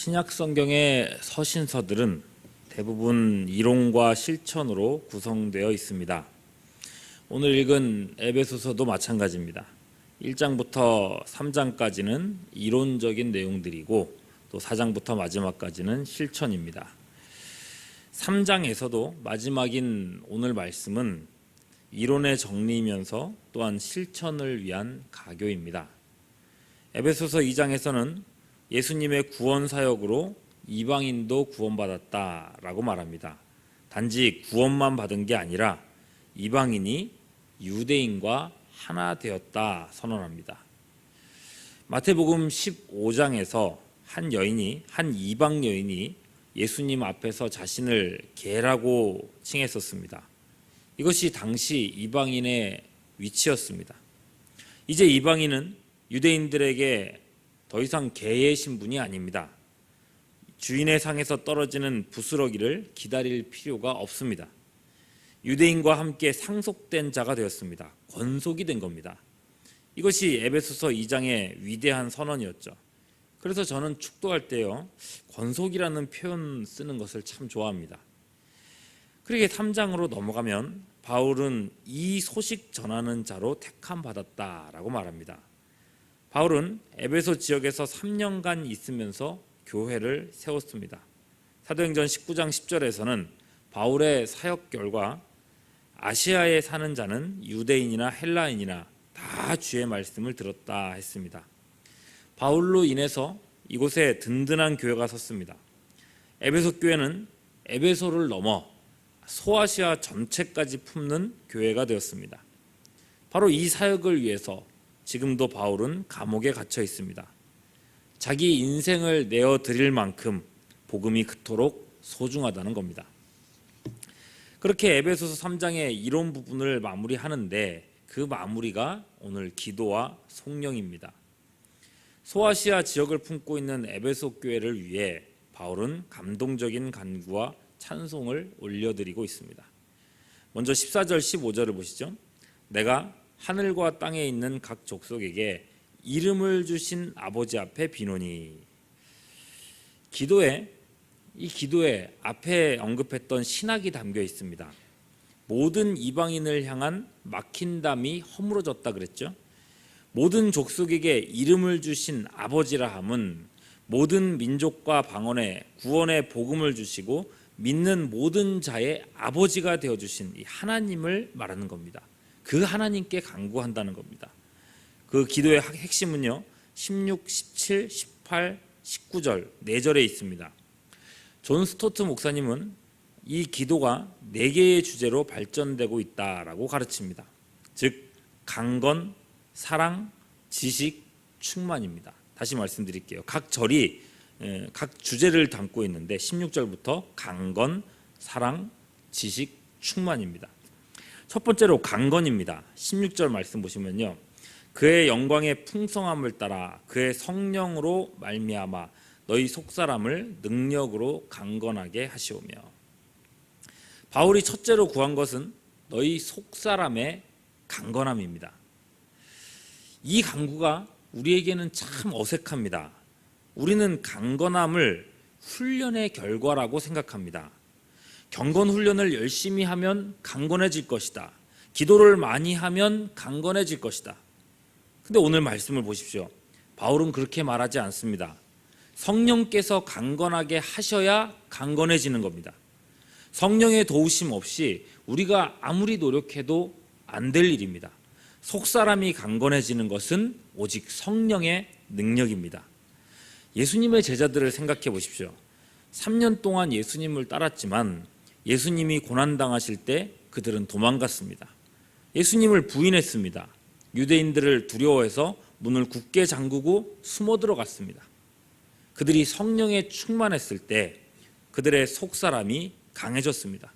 신약 성경의 서신서들은 대부분 이론과 실천으로 구성되어 있습니다. 오늘 읽은 에베소서도 마찬가지입니다. 1장부터 3장까지는 이론적인 내용들이고 또 4장부터 마지막까지는 실천입니다. 3장에서도 마지막인 오늘 말씀은 이론의 정리이면서 또한 실천을 위한 가교입니다. 에베소서 2장에서는 예수님의 구원 사역으로 이방인도 구원받았다라고 말합니다. 단지 구원만 받은 게 아니라 이방인이 유대인과 하나 되었다 선언합니다. 마태복음 15장에서 한 이방 여인이 예수님 앞에서 자신을 개라고 칭했었습니다. 이것이 당시 이방인의 위치였습니다. 이제 이방인은 유대인들에게 더 이상 개의 신분이 아닙니다. 주인의 상에서 떨어지는 부스러기를 기다릴 필요가 없습니다. 유대인과 함께 상속된 자가 되었습니다. 권속이 된 겁니다. 이것이 에베소서 2장의 위대한 선언이었죠. 그래서 저는 축도할 때요, 권속이라는 표현 쓰는 것을 참 좋아합니다. 그러게 3장으로 넘어가면 바울은 이 소식 전하는 자로 택함 받았다라고 말합니다. 바울은 에베소 지역에서 3년간 있으면서 교회를 세웠습니다. 사도행전 19장 10절에서는 바울의 사역 결과 아시아에 사는 자는 유대인이나 헬라인이나 다 주의 말씀을 들었다 했습니다. 바울로 인해서 이곳에 든든한 교회가 섰습니다. 에베소 교회는 에베소를 넘어 소아시아 전체까지 품는 교회가 되었습니다. 바로 이 사역을 위해서 지금도 바울은 감옥에 갇혀 있습니다. 자기 인생을 내어드릴 만큼 복음이 그토록 소중하다는 겁니다. 그렇게 에베소서 3장의 이론 부분을 마무리하는데 그 마무리가 오늘 기도와 성령입니다. 소아시아 지역을 품고 있는 에베소 교회를 위해 바울은 감동적인 간구와 찬송을 올려드리고 있습니다. 먼저 14절 15절을 보시죠. 내가 하늘과 땅에 있는 각 족속에게 이름을 주신 아버지 앞에 비노니. 이 기도에 앞에 언급했던 신학이 담겨 있습니다. 모든 이방인을 향한 막힌 담이 허물어졌다 그랬죠. 모든 족속에게 이름을 주신 아버지라 함은 모든 민족과 방언에 구원의 복음을 주시고 믿는 모든 자의 아버지가 되어주신 이 하나님을 말하는 겁니다. 그 하나님께 간구한다는 겁니다. 그 기도의 핵심은요, 16, 17, 18, 19절 4절에 있습니다. 존 스토트 목사님은 이 기도가 4개의 주제로 발전되고 있다라고 가르칩니다. 즉 강건, 사랑, 지식, 충만입니다. 다시 말씀드릴게요. 각 절이 각 주제를 담고 있는데 16절부터 강건, 사랑, 지식, 충만입니다. 첫 번째로 강건입니다. 16절 말씀 보시면요, 그의 영광의 풍성함을 따라 그의 성령으로 말미암아 너희 속사람을 능력으로 강건하게 하시오며. 바울이 첫째로 구한 것은 너희 속사람의 강건함입니다. 이 간구가 우리에게는 참 어색합니다. 우리는 강건함을 훈련의 결과라고 생각합니다. 경건 훈련을 열심히 하면 강건해질 것이다. 기도를 많이 하면 강건해질 것이다. 근데 오늘 말씀을 보십시오. 바울은 그렇게 말하지 않습니다. 성령께서 강건하게 하셔야 강건해지는 겁니다. 성령의 도우심 없이 우리가 아무리 노력해도 안 될 일입니다. 속사람이 강건해지는 것은 오직 성령의 능력입니다. 예수님의 제자들을 생각해 보십시오. 3년 동안 예수님을 따랐지만 예수님이 고난당하실 때 그들은 도망갔습니다. 예수님을 부인했습니다. 유대인들을 두려워해서 문을 굳게 잠그고 숨어 들어갔습니다. 그들이 성령에 충만했을 때 그들의 속사람이 강해졌습니다.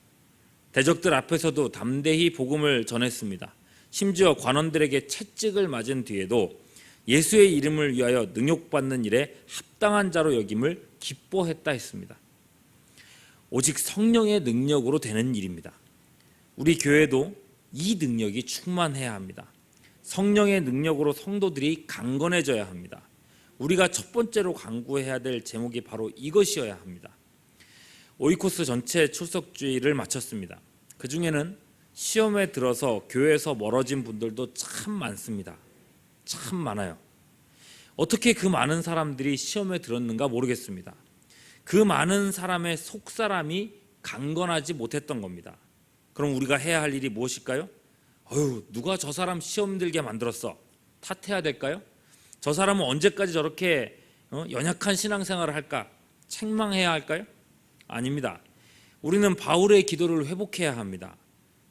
대적들 앞에서도 담대히 복음을 전했습니다. 심지어 관원들에게 채찍을 맞은 뒤에도 예수의 이름을 위하여 능욕받는 일에 합당한 자로 여김을 기뻐했다 했습니다. 오직 성령의 능력으로 되는 일입니다. 우리 교회도 이 능력이 충만해야 합니다. 성령의 능력으로 성도들이 강건해져야 합니다. 우리가 첫 번째로 강구해야 될 제목이 바로 이것이어야 합니다. 오이코스 전체 출석주의를 마쳤습니다. 그 중에는 시험에 들어서 교회에서 멀어진 분들도 참 많습니다. 참 많아요. 어떻게 그 많은 사람들이 시험에 들었는가 모르겠습니다. 그 많은 사람의 속사람이 강건하지 못했던 겁니다. 그럼 우리가 해야 할 일이 무엇일까요? 누가 저 사람 시험 들게 만들었어? 탓해야 될까요? 저 사람은 언제까지 저렇게 연약한 신앙생활을 할까? 책망해야 할까요? 아닙니다. 우리는 바울의 기도를 회복해야 합니다.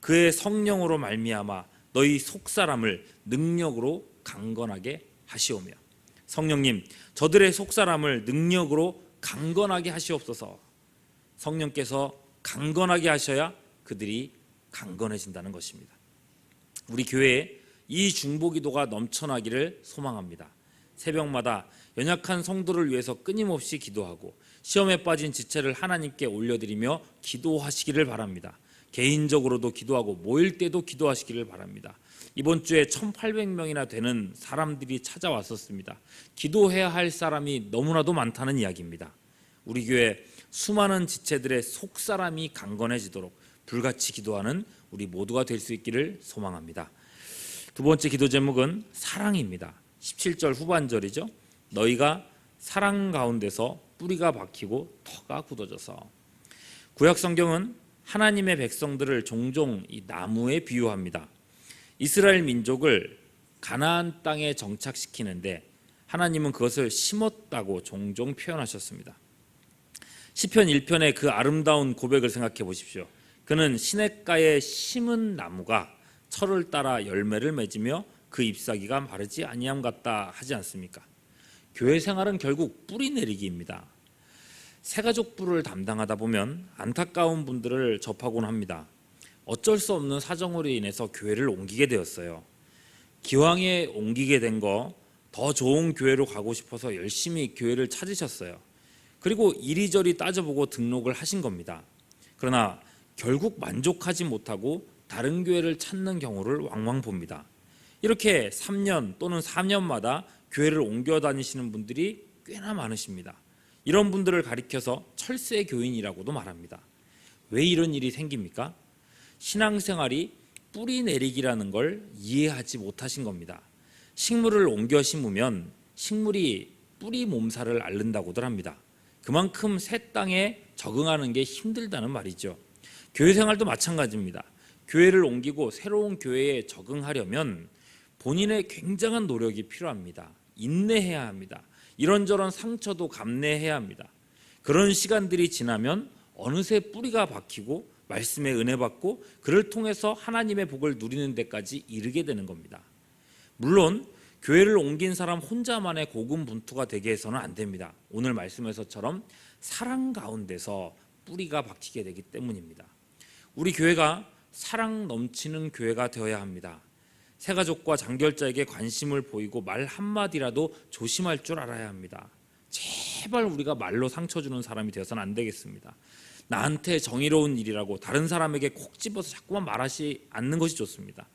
그의 성령으로 말미암아 너희 속사람을 능력으로 강건하게 하시오며, 성령님, 저들의 속사람을 능력으로 강건하게 하시옵소서. 성령께서 강건하게 하셔야 그들이 강건해진다는 것입니다. 우리 교회에 이 중보기도가 넘쳐나기를 소망합니다. 새벽마다 연약한 성도를 위해서 끊임없이 기도하고 시험에 빠진 지체를 하나님께 올려드리며 기도하시기를 바랍니다. 개인적으로도 기도하고 모일 때도 기도하시기를 바랍니다. 이번 주에 1,800명이나 되는 사람들이 찾아왔었습니다. 기도해야 할 사람이 너무나도 많다는 이야기입니다. 우리 교회 수많은 지체들의 속사람이 강건해지도록 불같이 기도하는 우리 모두가 될 수 있기를 소망합니다. 두 번째 기도 제목은 사랑입니다. 17절 후반절이죠. 너희가 사랑 가운데서 뿌리가 박히고 터가 굳어져서. 구약 성경은 하나님의 백성들을 종종 이 나무에 비유합니다. 이스라엘 민족을 가나안 땅에 정착시키는데 하나님은 그것을 심었다고 종종 표현하셨습니다. 시편 1편의 그 아름다운 고백을 생각해 보십시오. 그는 시냇가에 심은 나무가 철을 따라 열매를 맺으며 그 잎사귀가 마르지 아니함 같다 하지 않습니까? 교회 생활은 결국 뿌리 내리기입니다. 새가족부를 담당하다 보면 안타까운 분들을 접하곤 합니다. 어쩔 수 없는 사정으로 인해서 교회를 옮기게 되었어요. 기왕에 옮기게 된 거 더 좋은 교회로 가고 싶어서 열심히 교회를 찾으셨어요. 그리고 이리저리 따져보고 등록을 하신 겁니다. 그러나 결국 만족하지 못하고 다른 교회를 찾는 경우를 왕왕 봅니다. 이렇게 3년 또는 4년마다 교회를 옮겨 다니시는 분들이 꽤나 많으십니다. 이런 분들을 가리켜서 철새 교인이라고도 말합니다. 왜 이런 일이 생깁니까? 신앙생활이 뿌리 내리기라는 걸 이해하지 못하신 겁니다. 식물을 옮겨 심으면 식물이 뿌리 몸살을 앓는다고들 합니다. 그만큼 새 땅에 적응하는 게 힘들다는 말이죠. 교회 생활도 마찬가지입니다. 교회를 옮기고 새로운 교회에 적응하려면 본인의 굉장한 노력이 필요합니다. 인내해야 합니다. 이런저런 상처도 감내해야 합니다. 그런 시간들이 지나면 어느새 뿌리가 박히고 말씀의 은혜 받고 그를 통해서 하나님의 복을 누리는 데까지 이르게 되는 겁니다. 물론 교회를 옮긴 사람 혼자만의 고군분투가 되게 해서는 안 됩니다. 오늘 말씀에서처럼 사랑 가운데서 뿌리가 박히게 되기 때문입니다. 우리 교회가 사랑 넘치는 교회가 되어야 합니다. 새가족과 장결자에게 관심을 보이고 말 한마디라도 조심할 줄 알아야 합니다. 제발 우리가 말로 상처 주는 사람이 되어서는 안 되겠습니다. 나한테 정의로운 일이라고 다른 사람에게 콕 집어서 자꾸만 말하지 않는 것이 좋습니다.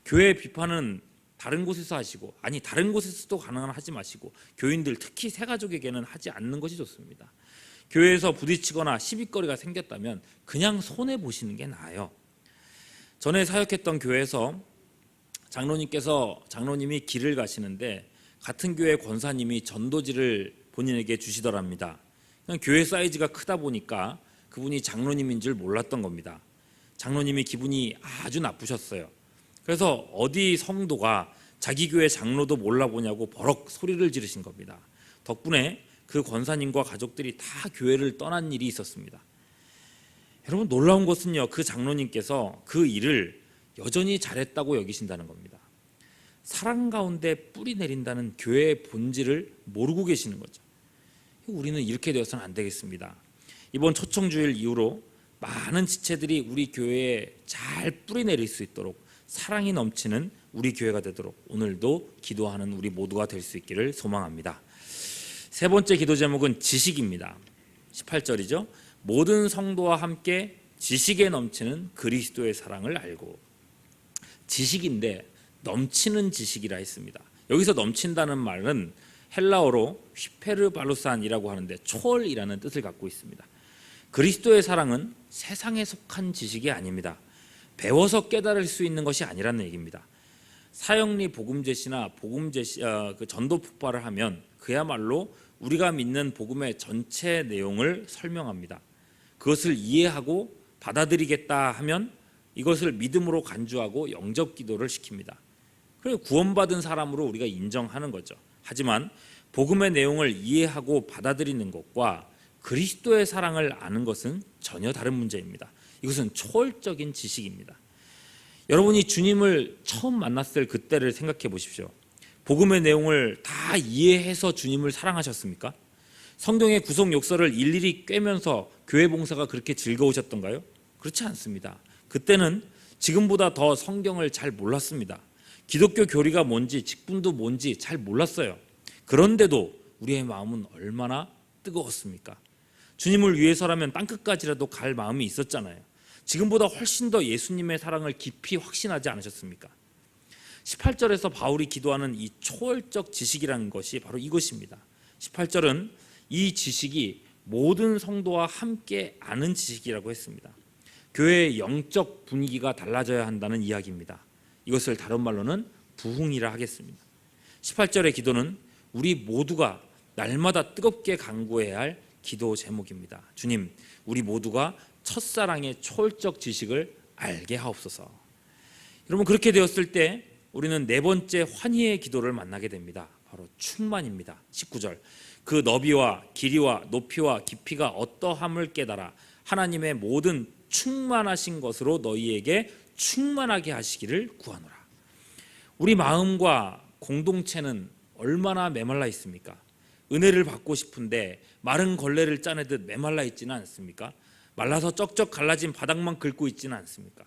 교회 비판은 다른 곳에서 하시고, 아니 다른 곳에서도 가능한 하지 마시고, 교인들 특히 새가족에게는 하지 않는 것이 좋습니다. 교회에서 부딪히거나 시비거리가 생겼다면 그냥 손해보시는 게 나아요. 전에 사역했던 교회에서 장로님이 길을 가시는데 같은 교회 권사님이 전도지를 본인에게 주시더랍니다. 그냥 교회 사이즈가 크다 보니까 그분이 장로님인 줄 몰랐던 겁니다. 장로님이 기분이 아주 나쁘셨어요. 그래서 어디 성도가 자기 교회 장로도 몰라보냐고 버럭 소리를 지르신 겁니다. 덕분에 그 권사님과 가족들이 다 교회를 떠난 일이 있었습니다. 여러분, 놀라운 것은요, 그 장로님께서 그 일을 여전히 잘했다고 여기신다는 겁니다. 사랑 가운데 뿌리 내린다는 교회의 본질을 모르고 계시는 거죠. 우리는 이렇게 되어서는 안 되겠습니다. 이번 초청주일 이후로 많은 지체들이 우리 교회에 잘 뿌리 내릴 수 있도록 사랑이 넘치는 우리 교회가 되도록 오늘도 기도하는 우리 모두가 될 수 있기를 소망합니다. 세 번째 기도 제목은 지식입니다. 18절이죠. 모든 성도와 함께 지식에 넘치는 그리스도의 사랑을 알고. 지식인데 넘치는 지식이라 했습니다. 여기서 넘친다는 말은 헬라어로 휘페르발루산이라고 하는데 초월이라는 뜻을 갖고 있습니다. 그리스도의 사랑은 세상에 속한 지식이 아닙니다. 배워서 깨달을 수 있는 것이 아니라는 얘기입니다. 사형리 복음 제시나 전도 폭발을 하면 그야말로 우리가 믿는 복음의 전체 내용을 설명합니다. 그것을 이해하고 받아들이겠다 하면 이것을 믿음으로 간주하고 영접 기도를 시킵니다. 그리고 구원받은 사람으로 우리가 인정하는 거죠. 하지만 복음의 내용을 이해하고 받아들이는 것과 그리스도의 사랑을 아는 것은 전혀 다른 문제입니다. 이것은 초월적인 지식입니다. 여러분이 주님을 처음 만났을 그때를 생각해 보십시오. 복음의 내용을 다 이해해서 주님을 사랑하셨습니까? 성경의 구속 욕설을 일일이 꿰면서 교회 봉사가 그렇게 즐거우셨던가요? 그렇지 않습니다. 그때는 지금보다 더 성경을 잘 몰랐습니다. 기독교 교리가 뭔지 직분도 뭔지 잘 몰랐어요. 그런데도 우리의 마음은 얼마나 뜨거웠습니까? 주님을 위해서라면 땅끝까지라도 갈 마음이 있었잖아요. 지금보다 훨씬 더 예수님의 사랑을 깊이 확신하지 않으셨습니까? 18절에서 바울이 기도하는 이 초월적 지식이라는 것이 바로 이것입니다. 18절은 이 지식이 모든 성도와 함께 아는 지식이라고 했습니다. 교회의 영적 분위기가 달라져야 한다는 이야기입니다. 이것을 다른 말로는 부흥이라 하겠습니다. 18절의 기도는 우리 모두가 날마다 뜨겁게 간구해야 할 기도 제목입니다. 주님, 우리 모두가 첫사랑의 초월적 지식을 알게 하옵소서. 여러분, 그렇게 되었을 때 우리는 네 번째 환희의 기도를 만나게 됩니다. 바로 충만입니다. 19절, 그 너비와 길이와 높이와 깊이가 어떠함을 깨달아 하나님의 모든 충만하신 것으로 너희에게 충만하게 하시기를 구하노라. 우리 마음과 공동체는 얼마나 메말라 있습니까? 은혜를 받고 싶은데 마른 걸레를 짜내듯 메말라 있지는 않습니까? 말라서 쩍쩍 갈라진 바닥만 긁고 있지는 않습니까?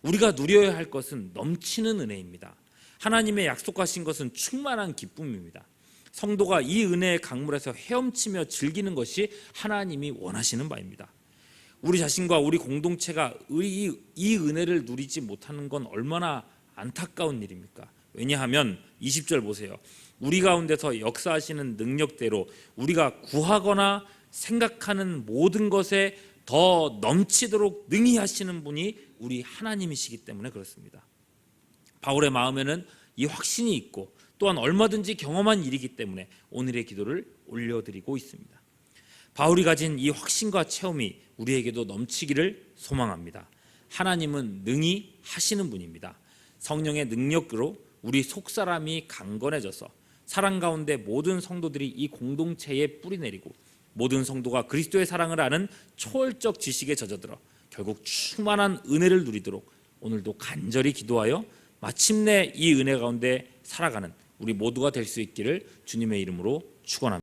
우리가 누려야 할 것은 넘치는 은혜입니다. 하나님의 약속하신 것은 충만한 기쁨입니다. 성도가 이 은혜의 강물에서 헤엄치며 즐기는 것이 하나님이 원하시는 바입니다. 우리 자신과 우리 공동체가 이 은혜를 누리지 못하는 건 얼마나 안타까운 일입니까? 왜냐하면 20절 보세요. 우리 가운데서 역사하시는 능력대로 우리가 구하거나 생각하는 모든 것에 더 넘치도록 능히 하시는 분이 우리 하나님이시기 때문에 그렇습니다. 바울의 마음에는 이 확신이 있고 또한 얼마든지 경험한 일이기 때문에 오늘의 기도를 올려드리고 있습니다. 바울이 가진 이 확신과 체험이 우리에게도 넘치기를 소망합니다. 하나님은 능히 하시는 분입니다. 성령의 능력으로 우리 속사람이 강건해져서 사랑 가운데 모든 성도들이 이 공동체에 뿌리내리고 모든 성도가 그리스도의 사랑을 아는 초월적 지식에 젖어들어 결국 충만한 은혜를 누리도록 오늘도 간절히 기도하여 마침내 이 은혜 가운데 살아가는 우리 모두가 될 수 있기를 주님의 이름으로 축원합니다.